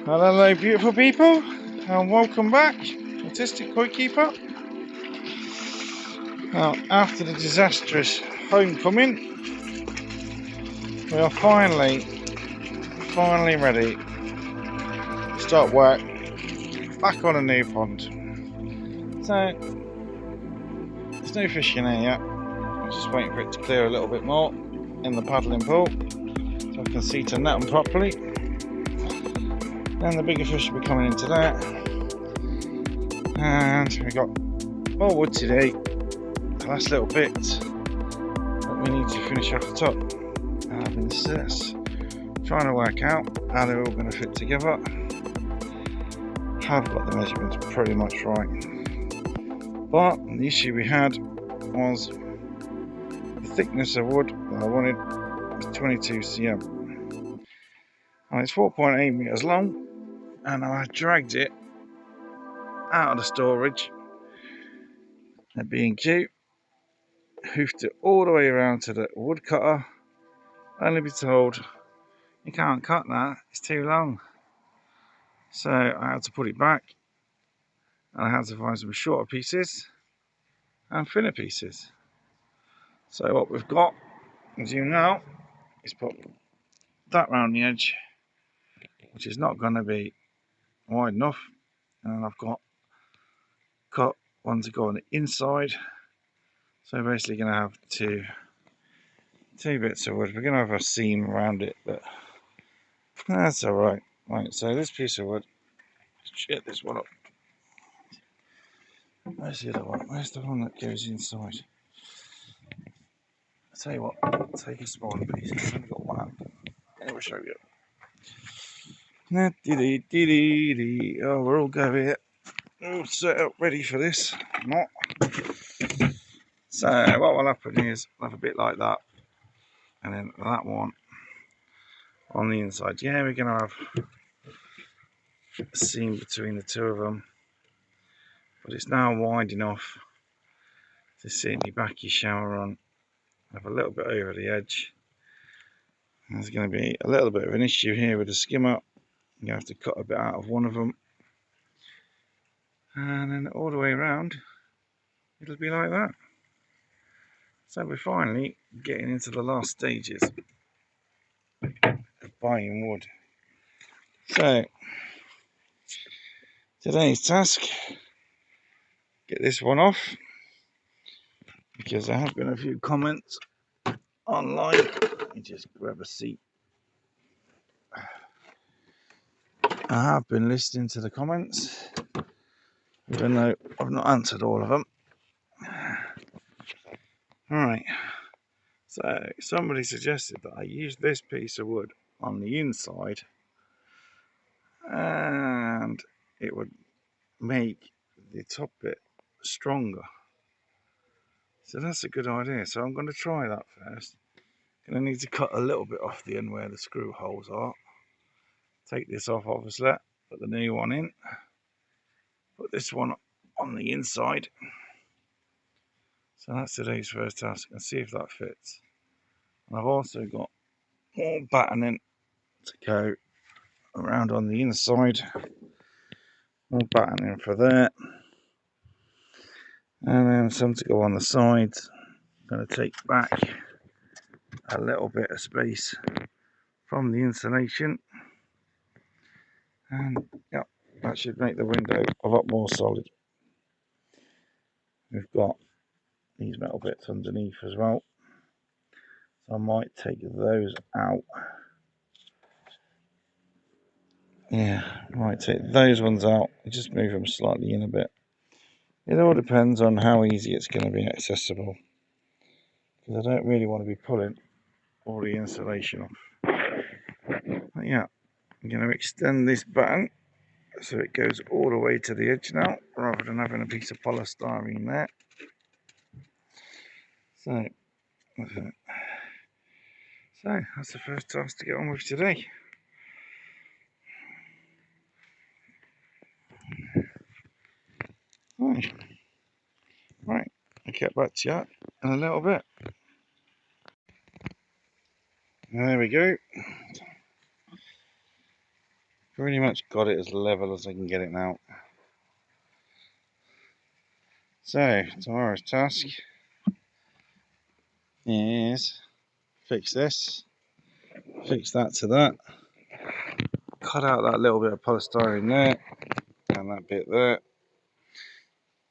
Hello beautiful people, and welcome back, Autistic Koi Keeper. Now, after the disastrous homecoming, we are finally ready to start work back on a new pond. So, there's no fish in here yet. I'm just waiting for it to clear a little bit more in the paddling pool so I can see to net them properly. Then the bigger fish will be coming into there. And we've got more wood today. The last little bit that we need to finish off the top. I've been trying to work out how they're all going to fit together. I've got the measurements pretty much right. But the issue we had was the thickness of wood that I wanted was 22 cm. And it's 4.8 meters long, and I dragged it out of the storage at B&Q, hoofed it all the way around to the wood cutter, only be told you can't cut that, it's too long. So I had to put it back, and I had to find some shorter pieces and thinner pieces. So what we've got, as you know, is put that round the edge, which is not going to be wide enough, and I've got cut one to go on the inside. So basically going to have two bits of wood. We're going to have a seam around it, but that's alright. Right, so this piece of wood, shit this one up. Where's the other one? Where's the one that goes inside? I'll tell you what, take a smaller piece. I've only got one. I will show you. Oh, we're all go here. All set up, ready for this. Not. So what will happen is I'll have a bit like that, and then that one on the inside. Yeah, we're gonna have a seam between the two of them, but it's now wide enough to sit in your backy shower on. Have a little bit over the edge. There's going to be a little bit of an issue here with the skimmer. You have to cut a bit out of one of them, and then all the way around it'll be like that. So we're finally getting into the last stages of buying wood. So today's task, get this one off, because there have been a few comments online. Let me just grab a seat. I have been listening to the comments, even though I've not answered all of them. Alright, so somebody suggested that I use this piece of wood on the inside, and it would make the top bit stronger. So that's a good idea. So I'm going to try that first. Going to need to cut a little bit off the end where the screw holes are. Take this off, obviously. Put the new one in. Put this one on the inside. So that's today's first task, and see if that fits. And I've also got more battening to go around on the inside. More battening for that. And then some to go on the sides. I'm going to take back a little bit of space from the insulation. And yeah, that should make the window a lot more solid. We've got these metal bits underneath as well, so I might take those out. Yeah, I might take those ones out and just move them slightly in a bit. It all depends on how easy it's going to be accessible, because I don't really want to be pulling all the insulation off. But yeah, I'm going to extend this button so it goes all the way to the edge now, rather than having a piece of polystyrene there. So that's the first task to get on with today. Right, I'll get back to you in a little bit. There we go. Pretty much got it as level as I can get it now. So, tomorrow's task is fix this, fix that to that, cut out that little bit of polystyrene there, and that bit there,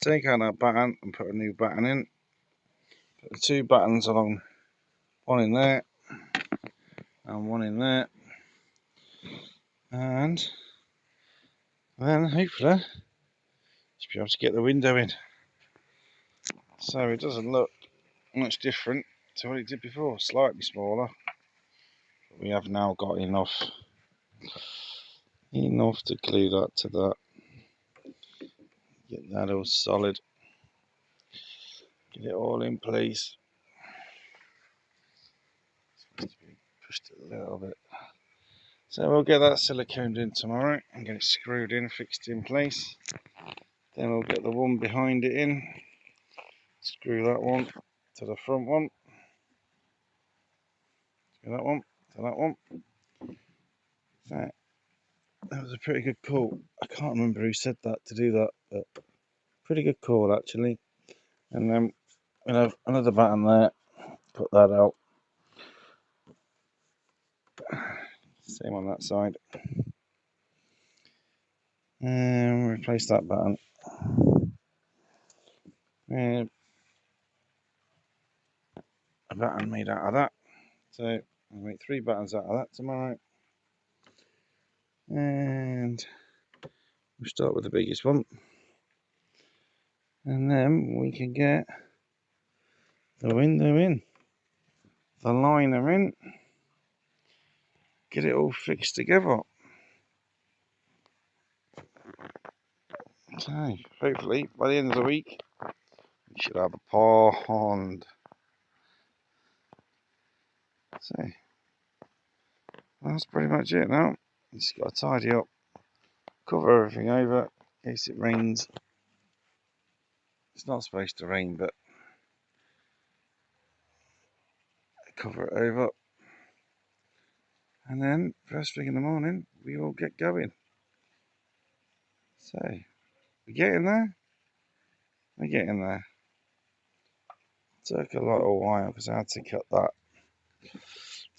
take out that batten and put a new batten in, put the two battens along, one in there, and one in there, and then hopefully should be able to get the window in. So it doesn't look much different to what it did before, slightly smaller. But we have now got enough to glue that to that. Get that all solid. Get it all in place. Supposed to be pushed a little bit. So we'll get that siliconed in tomorrow and get it screwed in, fixed in place. Then we'll get the one behind it in. Screw that one to the front one. Screw that one to that one. So that was a pretty good call. I can't remember who said that to do that, but pretty good call actually. And then we'll have another batten there. Put that out. Same on that side. And replace that batten. And a batten made out of that. So I'll make 3 battens out of that tomorrow. And we'll start with the biggest one. And then we can get the window in, the liner in, get it all fixed together. So hopefully by the end of the week we should have a pond. So that's pretty much it now. Just got to tidy up, cover everything over in case it rains. It's not supposed to rain, but cover it over. And then first thing in the morning we all get going. So we're getting there. We're getting there. It took a lot of while because I had to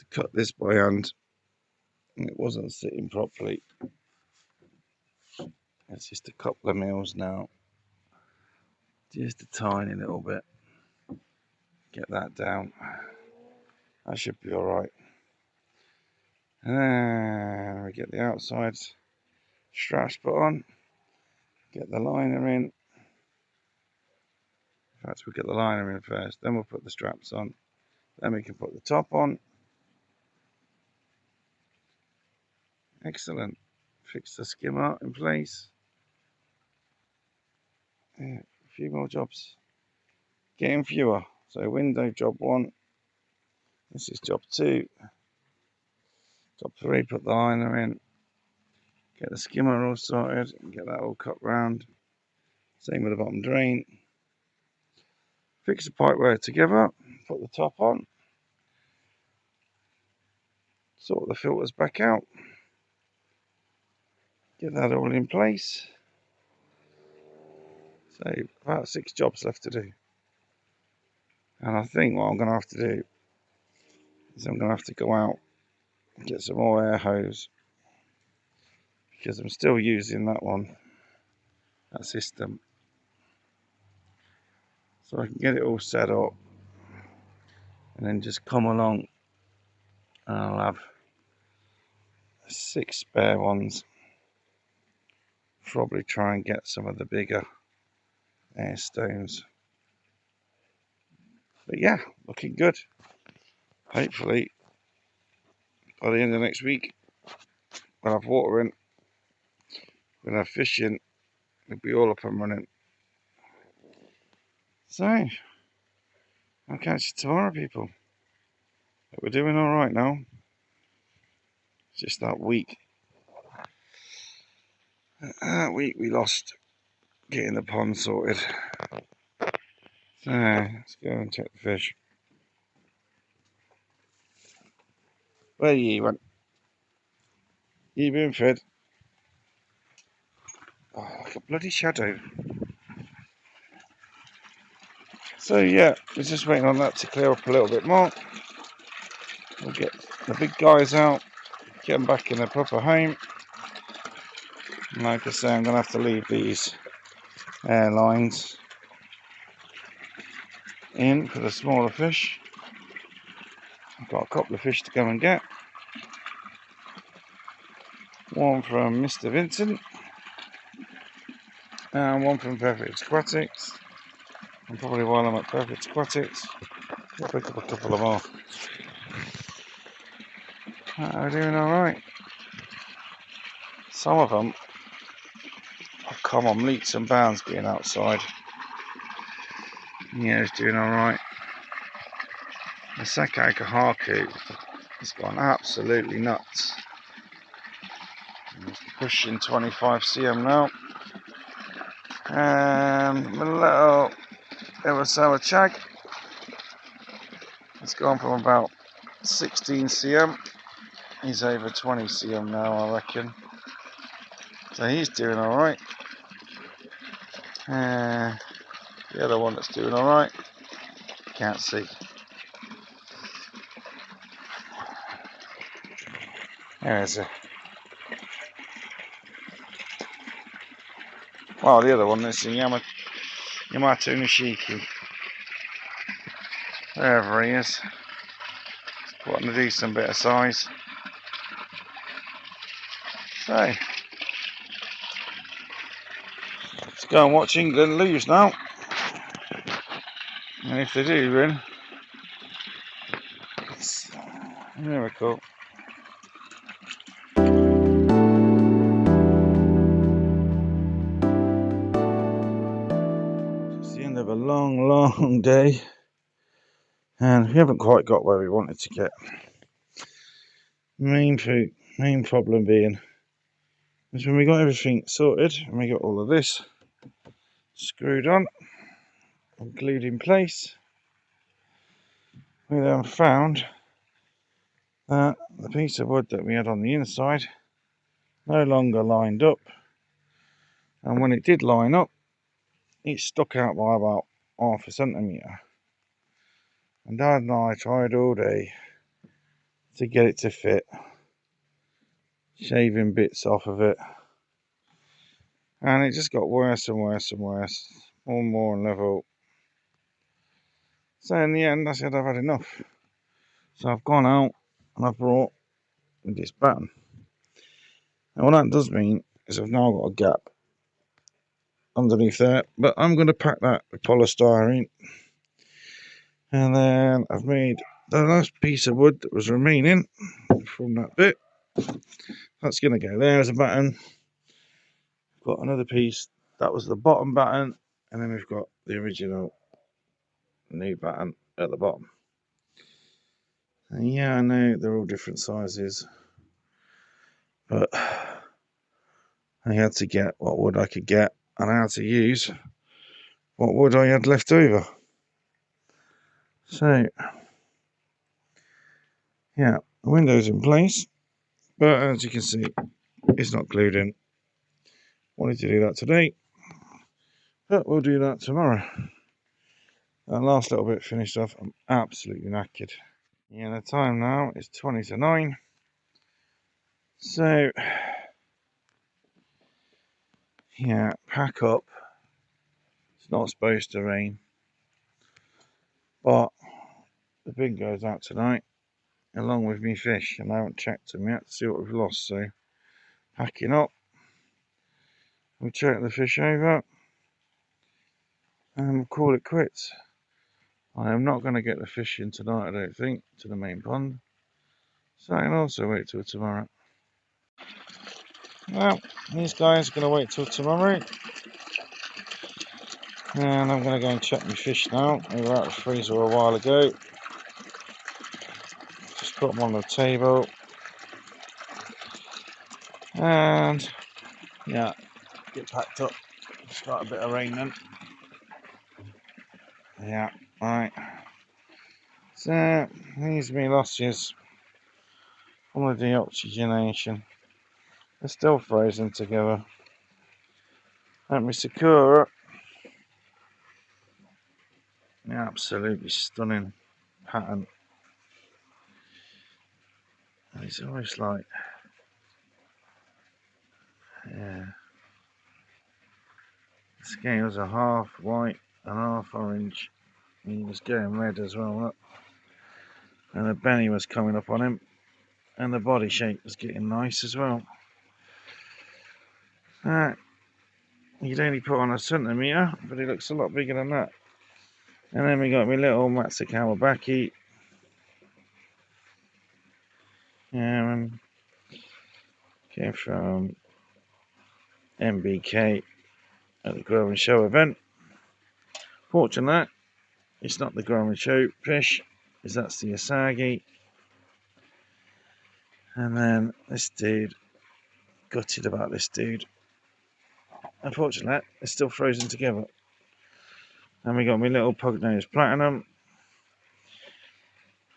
cut this by hand, and it wasn't sitting properly. It's just a couple of mils now, just a tiny little bit. Get that down. That should be all right. And then we get the outside straps put on. Get the liner in. In fact, we'll get the liner in first. Then we'll put the straps on. Then we can put the top on. Excellent. Fix the skimmer in place. Yeah, a few more jobs. Getting fewer. So window job 1. This is job 2. Job 3, put the liner in. Get the skimmer all sorted and get that all cut round. Same with the bottom drain. Fix the pipework together. Put the top on. Sort the filters back out. Get that all in place. So about 6 jobs left to do. And I think what I'm going to have to do is I'm going to have to go out and get some more air hose, because I'm still using that one, that system. So I can get it all set up and then just come along and I'll have 6 spare ones. Probably try and get some of the bigger air stones. But yeah, looking good. Hopefully by the end of next week we'll have water in, we'll have fish in, we'll be all up and running. So I'll catch you tomorrow, people. But we're doing alright now. It's just that week. That week we lost getting the pond sorted. So let's go and check the fish. Where you went? You been fed? bloody shadow. So yeah, we're just waiting on that to clear up a little bit more. We'll get the big guys out, get them back in their proper home. And like I say, I'm going to have to leave these airlines in for the smaller fish. I've got a couple of fish to go and get. One from Mr. Vincent and one from Perfect Aquatics. And probably while I'm at Perfect Aquatics, I'll pick up a couple of more. We're doing alright. Some of them have come on leaps and bounds being outside. Yeah, it's doing alright. The Sakai Kahaku has gone absolutely nuts. It's pushing 25 cm now. And the little Iwasawa Chag, it's gone from about 16 cm. He's over 20 cm now, I reckon. So he's doing alright. The other one that's doing alright, can't see. There's a. Well, the other one is the Yamato Nishiki. Wherever he is. Putting a decent bit of size. So, let's go and watch England lose now. And if they do win, it's a miracle. It's the end of a long day. And we haven't quite got where we wanted to get. Main problem being is when we got everything sorted and we got all of this screwed on and glued in place, we then found that the piece of wood that we had on the inside no longer lined up, and when it did line up, it stuck out by about half a centimetre. And Dad and I tried all day to get it to fit, shaving bits off of it, and it just got worse and worse and worse, more and more level. So in the end I said I've had enough. So I've gone out and I've brought this batten. And what that does mean is I've now got a gap underneath there, but I'm going to pack that with polystyrene. And then I've made the last piece of wood that was remaining from that bit. That's going to go there as a batten. Got another piece, that was the bottom batten, and then we've got the original new batten at the bottom. And yeah, I know they're all different sizes, but I had to get what wood I could get, and I had to use what wood I had left over. So yeah, the window's in place, but as you can see, it's not glued in. Wanted to do that today, but we'll do that tomorrow. That last little bit finished off, I'm absolutely knackered. Yeah, the time now is 20 to 9. So yeah, pack up. It's not supposed to rain, but the bin goes out tonight along with me fish, and I haven't checked them yet to see what we've lost. So packing up, we'll check the fish over and we'll call it quits. I am not going to get the fish in tonight, I don't think, to the main pond, so I can also wait till tomorrow. Well, these guys are going to wait till tomorrow, and I'm going to go and check my fish now. They were out of the freezer a while ago. Just put them on the table, and yeah, get packed up. Start a bit of rain then. Yeah, right. So these are my losses from the deoxygenation. They're still frozen together. And my Sakura. Absolutely stunning pattern. And it's almost like, yeah. The scales are half white and half orange. He was getting red as well, look. And the belly was coming up on him. And the body shape was getting nice as well. He'd only put on a centimetre, but he looks a lot bigger than that. And then we got my little Matsukawabaki. Came from MBK at the Grow and Show event. Fortunately, it's not the Grow and Show fish, because that's the Asagi. And then this dude, gutted about this dude. Unfortunately, it's still frozen together. And we got my little Pugnose Platinum.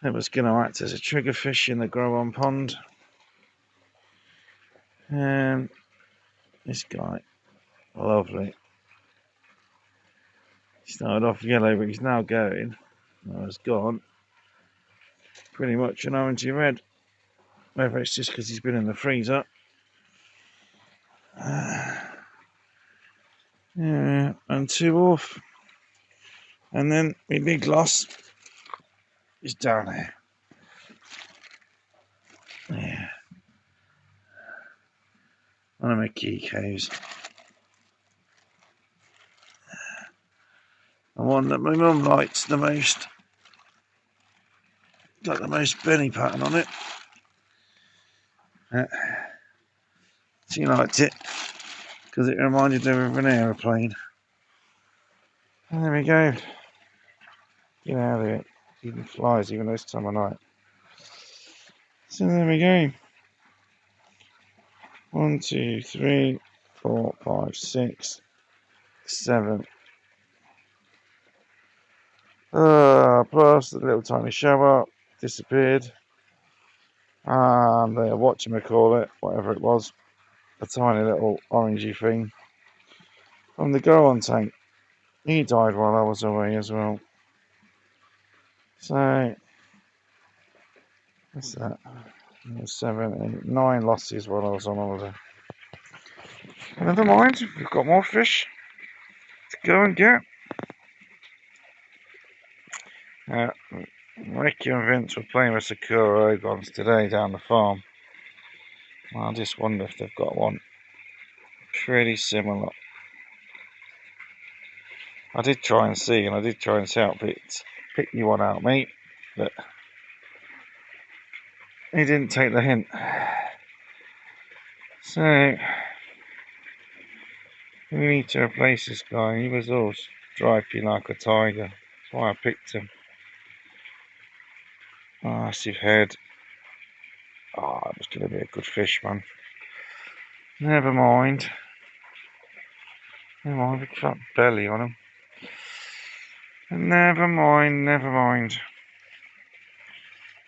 It was going to act as a trigger fish in the grow on pond. And this guy, lovely. He started off yellow, but he's now going. Well, it's gone. Pretty much an orangey red. Whether it's just because he's been in the freezer. Yeah, and two off. And then my big loss is down there. Yeah. One of my key cows. The one that my mum likes the most. Got the most belly pattern on it. She liked it because it reminded her of an aeroplane. And there we go. Get out of it. Even flies, even this time of night. So there we go. 1, 2, 3, 4, 5, 6, 7. Plus the little tiny shower disappeared. And the whatchamacallit, whatever it was, a tiny little orangey thing from the go-on tank. He died while I was away as well. So, what's that? 7, 8, 9 losses while I was on holiday. Never mind, we've got more fish to go and get. Ricky and Vince were playing with Sakura Ogons today down the farm. I just wonder if they've got one pretty similar. I did try and see, and I did try and say, pick me one out, mate, but he didn't take the hint. So, we need to replace this guy. He was all stripy like a tiger. That's why I picked him. Massive head. It was going to be a good fish, man. Never mind. Never mind, look at that belly on him. Never mind.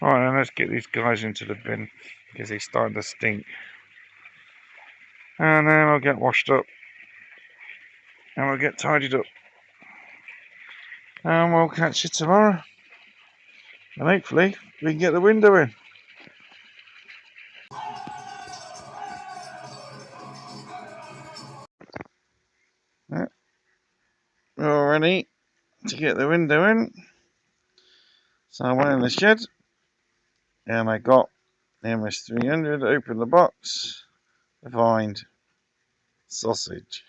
Right, then let's get these guys into the bin because he's starting to stink. And then I'll get washed up. And we'll get tidied up. And we'll catch you tomorrow. And hopefully we can get the window in. Yeah. We're all ready to get the window in. So I went in the shed. And I got the MS300, opened the box, to find sausage.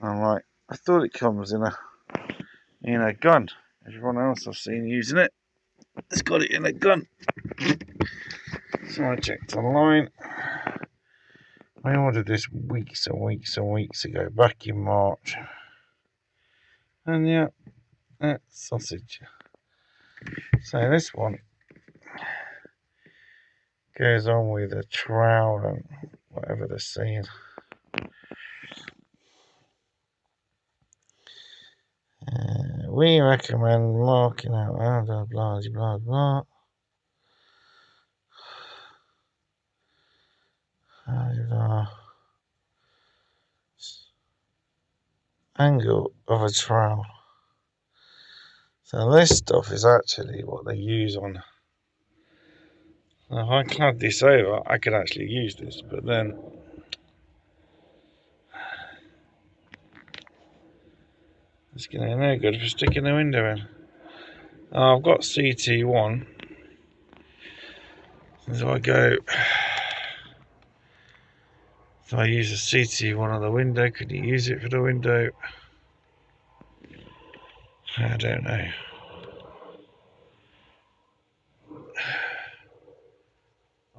I'm like, I thought it comes in a gun. Everyone else I've seen using it has got it in a gun. So I checked online. I ordered this weeks ago, back in March. And yeah, that's sausage. So this one goes on with a trowel and whatever they're saying. We recommend marking out blah blah blah blah. angle of a trowel. So this stuff is actually what they use on. Now, if I clad this over, I could actually use this, but then it's going to be no good for sticking the window in. I've got CT1. So I go, so I use a CT1 on the window. Could you use it for the window? I don't know.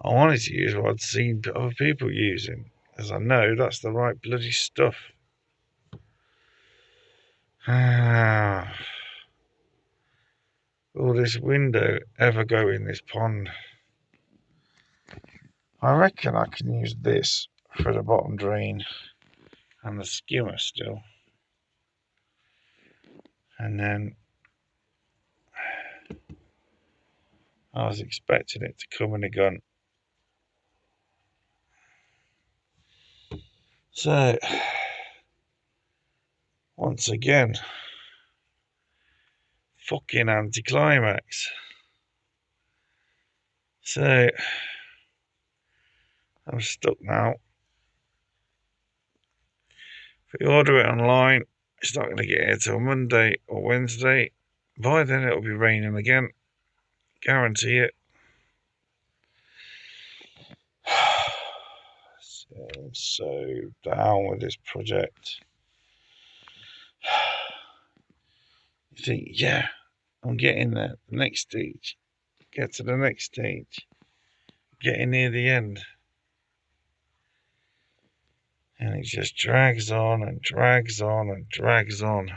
I wanted to use what I'd seen other people using, as I know that's the right bloody stuff. Will this window ever go in this pond? I reckon I can use this for the bottom drain and the skimmer still. And then I was expecting it to come in a gun. So, once again, fucking anticlimax. So, I'm stuck now. If you order it online, it's not going to get here till Monday or Wednesday. By then it'll be raining again. Guarantee it. So down with this project. You think, yeah, I'm getting there. The next stage. Get to the next stage. Getting near the end. And it just drags on and drags on and drags on.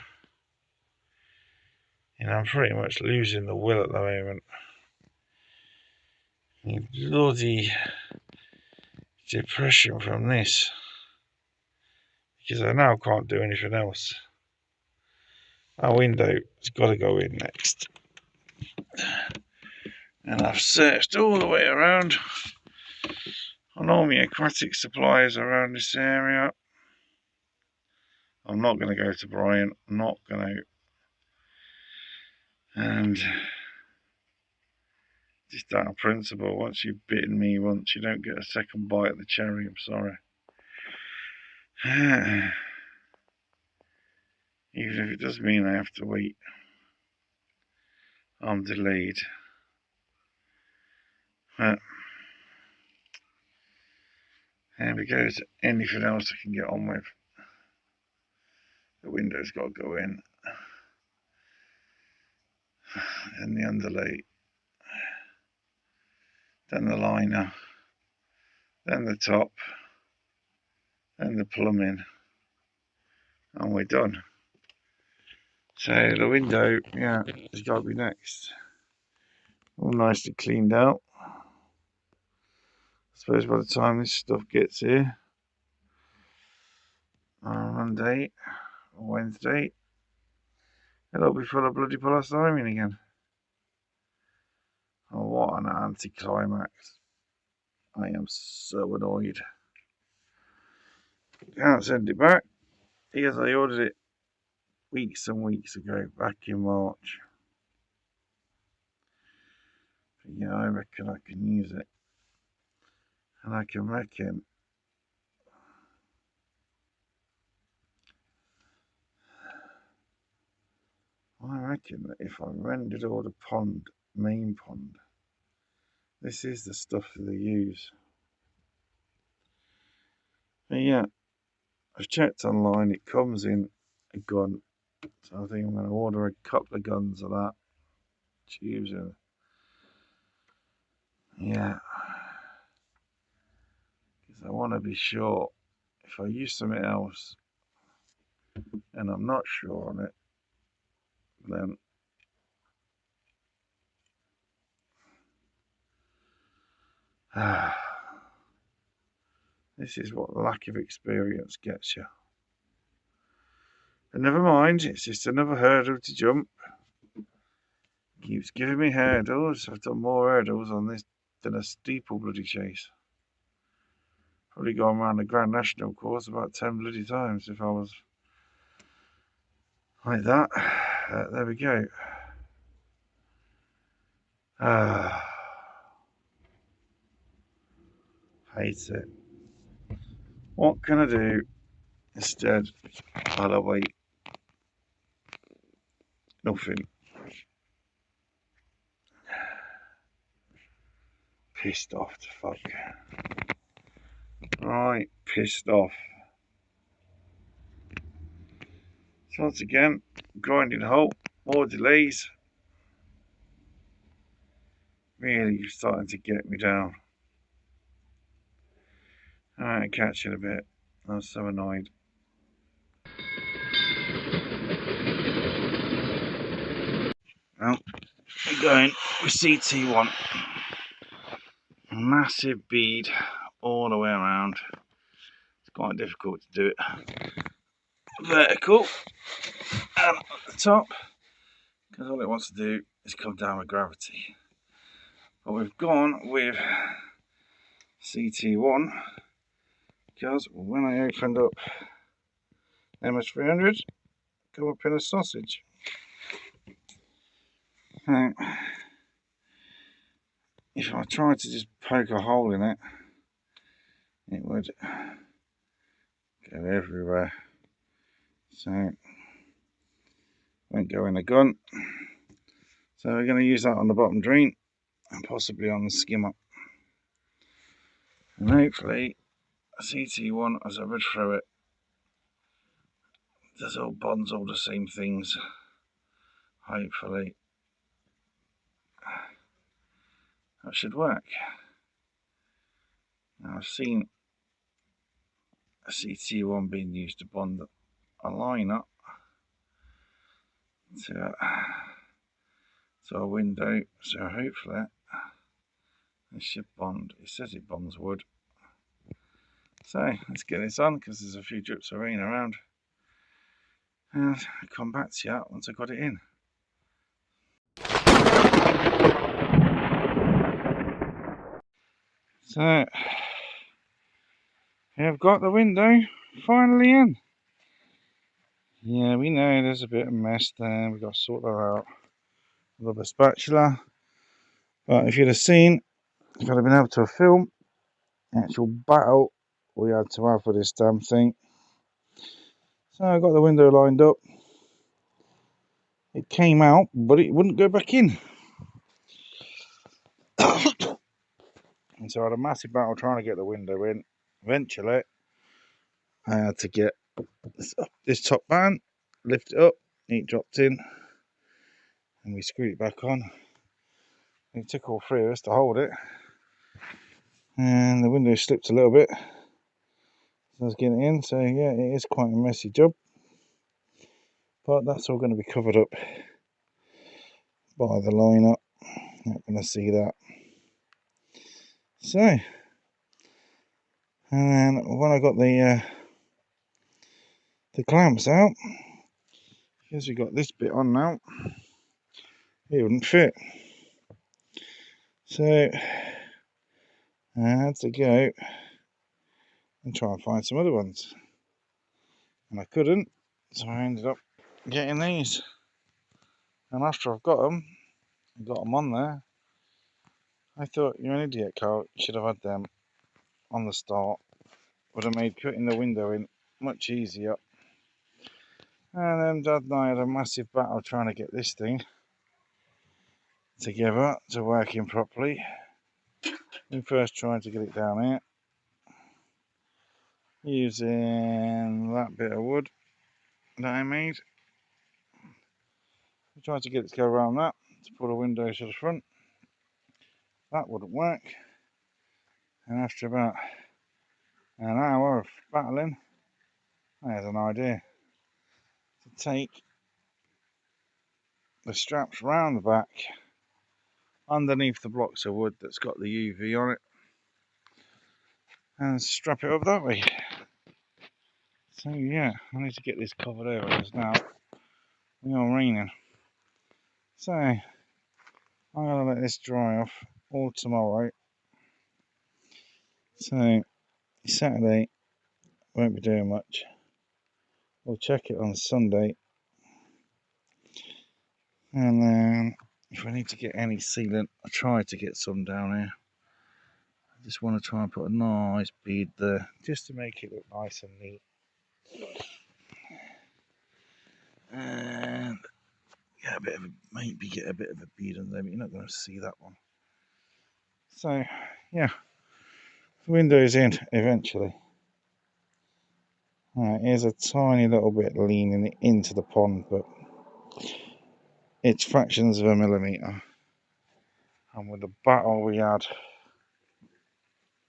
And I'm pretty much losing the will at the moment. Bloody depression from this. Because I now can't do anything else. Our window has got to go in next. And I've searched all the way around on all my aquatic suppliers around this area. I'm not going to go to Brian. I'm not going to. And just out of principle, once you've bitten me once, you don't get a second bite at the cherry. I'm sorry. Even if it does mean I have to wait, I'm delayed. There we go. To anything else I can get on with. The window's got to go in. And the underlay. Then the liner. Then the top. Then the plumbing. And we're done. So the window, yeah, has got to be next. All nicely cleaned out. I suppose by the time this stuff gets here, on Monday or Wednesday, it'll be full of bloody polystyrene again. Oh, what an anticlimax. I am so annoyed. Can't send it back because I ordered it weeks and weeks ago, back in March. But yeah, I reckon I can use it. And I reckon that if I rendered all the main pond, this is the stuff that they use. But yeah, I've checked online, it comes in a gun. So I think I'm going to order a couple of guns of that. Tubes of, yeah. Because I want to be sure if I use something else and I'm not sure on it, then this is what lack of experience gets you. But never mind, it's just another hurdle to jump. Keeps giving me hurdles. I've done more hurdles on this than a steeple bloody chase. Probably gone around the Grand National course about 10 bloody times if I was like that. There we go. Hate it. What can I do instead? I'll wait. Nothing. Pissed off to fuck. Right, pissed off. So once again, grinding halt, more delays. Really starting to get me down. Alright, catch you in a bit. I'm so annoyed. Well, we're going with CT1. Massive bead all the way around. It's quite difficult to do it vertical and at the top, because all it wants to do is come down with gravity. But we've gone with CT1 because when I opened up MS300, come up in a sausage. Now, if I tried to just poke a hole in it, it would go everywhere. So, won't go in the gun. So we're going to use that on the bottom drain and possibly on the skimmer. And hopefully, CT1, as I read through it, does all bonds all the same things. Hopefully, that should work. Now I've seen a CT1 being used to bond a line up to a window, so hopefully it should bond. It says it bonds wood. So let's get this on because there's a few drips of rain around, and I'll come back to you once I got it in. So I've got the window finally in. Yeah, we know there's a bit of mess there. We've got to sort that out with a spatula. But if you'd have seen, if I'd have been able to film the actual battle we had to have for this damn thing. So I got the window lined up. It came out, but it wouldn't go back in. And so I had a massive battle trying to get the window in. Eventually, I had to get this top band, lift it up, it dropped in, and we screwed it back on. It took all three of us to hold it, and the window slipped a little bit. So I was getting it in, so yeah, it is quite a messy job, but that's all going to be covered up by the lineup. Not going to see that. So, and then when I got the clamps out, because we got this bit on now, it wouldn't fit. So I had to go and try and find some other ones, and I couldn't, so I ended up getting these. And after I've got them on there, I thought, you're an idiot, Carl. You should have had them on the start. Would have made putting the window in much easier. And then Dad and I had a massive battle trying to get this thing together to working properly. We first tried to get it down here using that bit of wood that I made. We tried to get it to go around that to put a window to the front. That wouldn't work. And after about an hour of battling, I had an idea to take the straps round the back underneath the blocks of wood that's got the UV on it and strap it up that way. So yeah, I need to get this covered over because now we are raining. So I'm going to let this dry off all tomorrow. So Saturday won't be doing much. We'll check it on Sunday And then if I need to get any sealant, I try to get some down here. I just want to try and put a nice bead there, just to make it look nice and neat. And get a bit of maybe get a bit of a bead on there, but you're not going to see that one. So yeah, the window's in eventually. Here's a tiny little bit leaning into the pond, but it's fractions of a millimetre. And with the battle we had,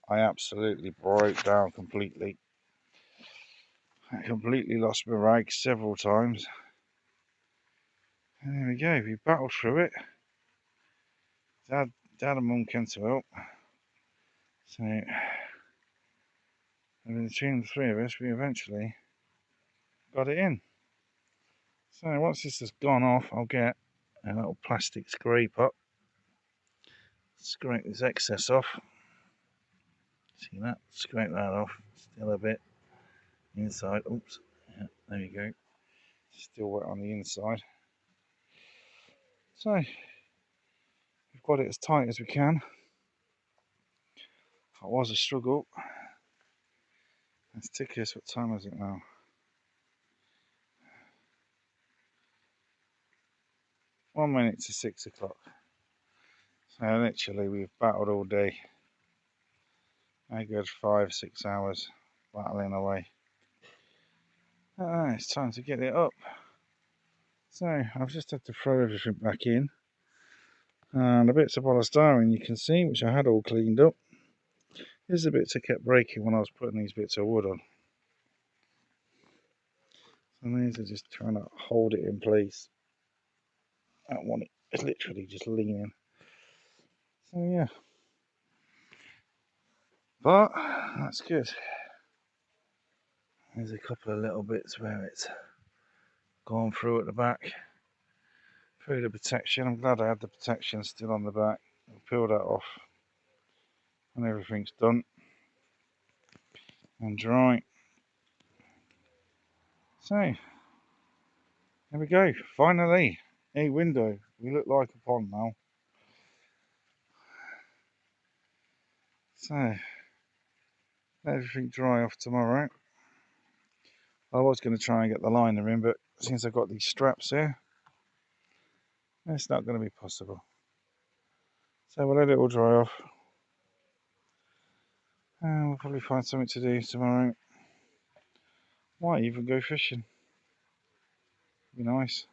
I absolutely broke down completely. I completely lost my rag several times. And there we go, we battled through it. Dad and Mum came to help. So, and between the three of us, we eventually got it in. So once this has gone off, I'll get a little plastic scraper, scrape this excess off. See that? Scrape that off. Still a bit inside. Oops. Yeah, there you go. Still wet on the inside. So we've got it as tight as we can. That was a struggle. Let's tick this. What time is it now? One minute to 6 o'clock. So literally we've battled all day. A good 5-6 hours battling away. It's time to get it up. So I've just had to throw everything back in. And the bits of polystyrene you can see, which I had all cleaned up. Here's the bits that kept breaking when I was putting these bits of wood on. And these are just trying to hold it in place. That one is literally just leaning. So yeah. But that's good. There's a couple of little bits where it's gone through at the back. Through the protection. I'm glad I had the protection still on the back. I'll peel that off. And everything's done. And dry. So, there we go. Finally, a window. We look like a pond now. So, let everything dry off tomorrow. I was going to try and get the liner in, but since I've got these straps here, it's not going to be possible. So we'll let it all dry off. And we'll probably find something to do tomorrow. Might even go fishing. Be nice.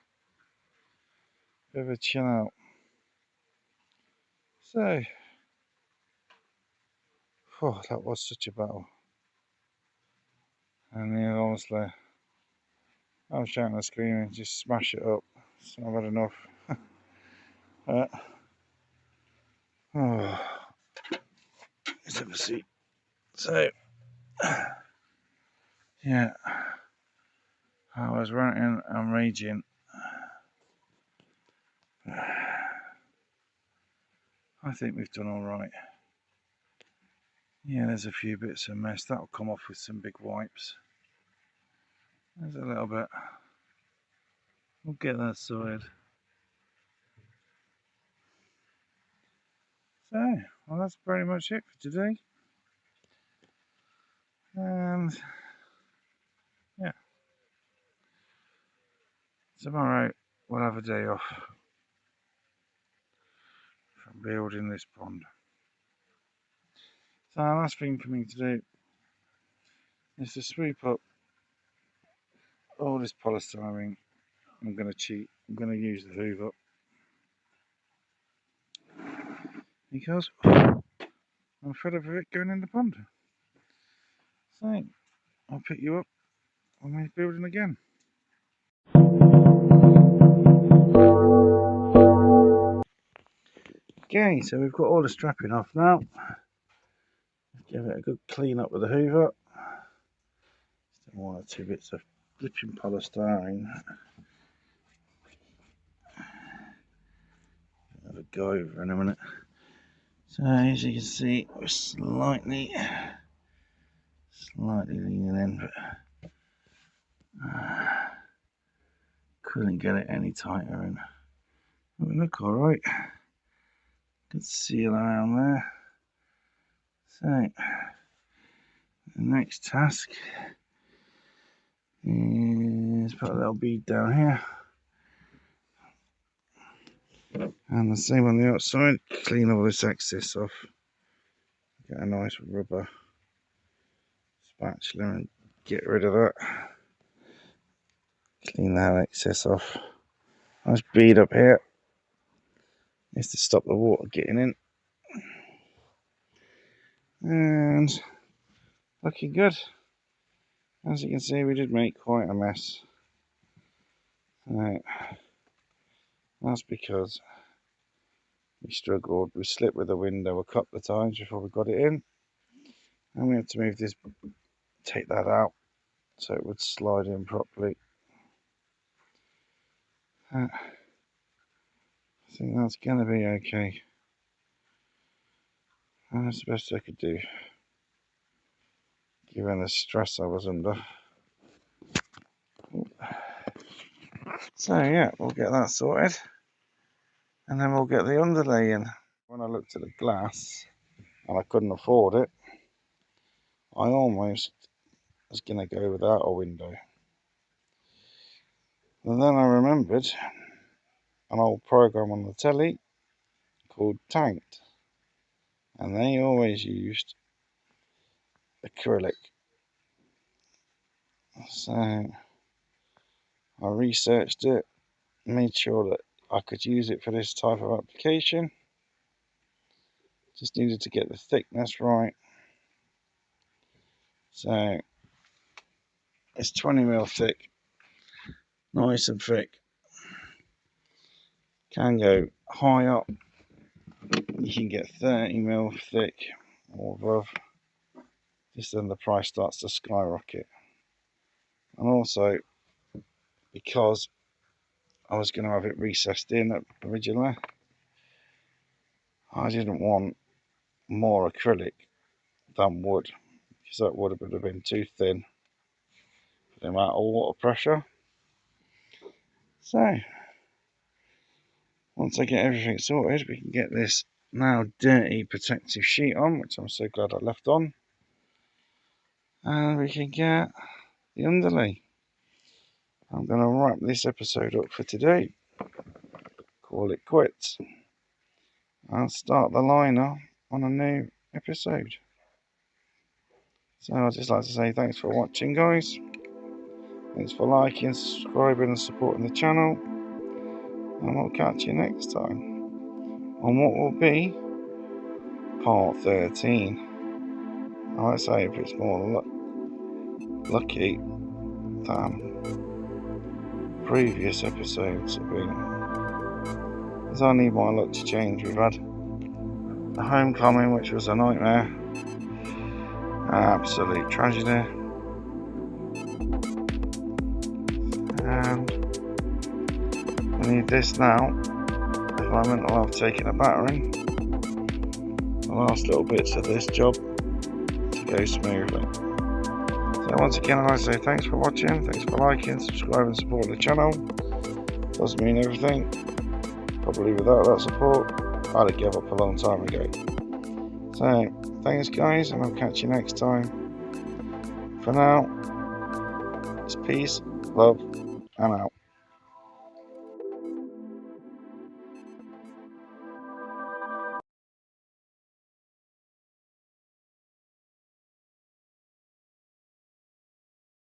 Bit of a chill out. So, oh, that was such a battle. And then honestly, I was shouting and screaming, just smash it up. So I've had enough. Oh, let's have a seat. So, yeah, I was ranting and raging. I think we've done all right. Yeah, there's a few bits of mess. That'll come off with some big wipes. There's a little bit. We'll get that sorted. So, well, that's pretty much it for today. And, yeah. Tomorrow, we'll have a day off from building this pond. So, the last thing for me to do is to sweep up all this polystyrene. I'm going to cheat. I'm going to use the hoover. Because I'm fed up of it going in the pond. So, I'll pick you up when we're building again. Okay, so we've got all the strapping off now. Give it a good clean up with the hoover. Still one or two bits of flipping polystyrene. Have a go over in a minute. So as you can see, we're slightly leaning in, but couldn't get it any tighter in. We look alright. Good seal around there. So, the next task is put a little bead down here. And the same on the outside. Clean all this excess off. Get a nice rubber spatula and get rid of that. Clean that excess off. Nice bead up here. Is to stop the water getting in. And looking good. As you can see, we did make quite a mess. Right. That's because we struggled. We slipped with the window a couple of times before we got it in. And we had to move this, take that out so it would slide in properly. I think that's going to be okay. And that's the best I could do, given the stress I was under. So yeah, we'll get that sorted. And then we'll get the underlay in. When I looked at the glass, and I couldn't afford it, I almost was going to go without a window. And then I remembered an old program on the telly called Tanked, and they always used acrylic. So I researched it, made sure that I could use it for this type of application. Just needed to get the thickness right. So it's 20mm thick, nice and thick. Can go high up. You can get 30mm thick or above. Just then the price starts to skyrocket. And also, because I was going to have it recessed in originally, I didn't want more acrylic than wood, because that would have been too thin for the amount of water pressure. So, once I get everything sorted, we can get this now dirty protective sheet on, which I'm so glad I left on, and we can get the underlay. I'm going to wrap this episode up for today, call it quits, and start the liner on a new episode. So I'd just like to say thanks for watching, guys. Thanks for liking, subscribing and supporting the channel, and we'll catch you next time on what will be part 13. Let's say if it's more lucky than previous episodes have been. There's only my luck to change. We've had the homecoming, which was a nightmare, absolute tragedy, and we need this now. If my mental health taking a battering, the last little bits of this job to go smoothly. So once again, I say thanks for watching, thanks for liking, subscribing, supporting the channel. Does mean everything. Probably without that support, I'd have given up a long time ago. So thanks, guys, and I'll catch you next time. For now, it's peace, love, and out.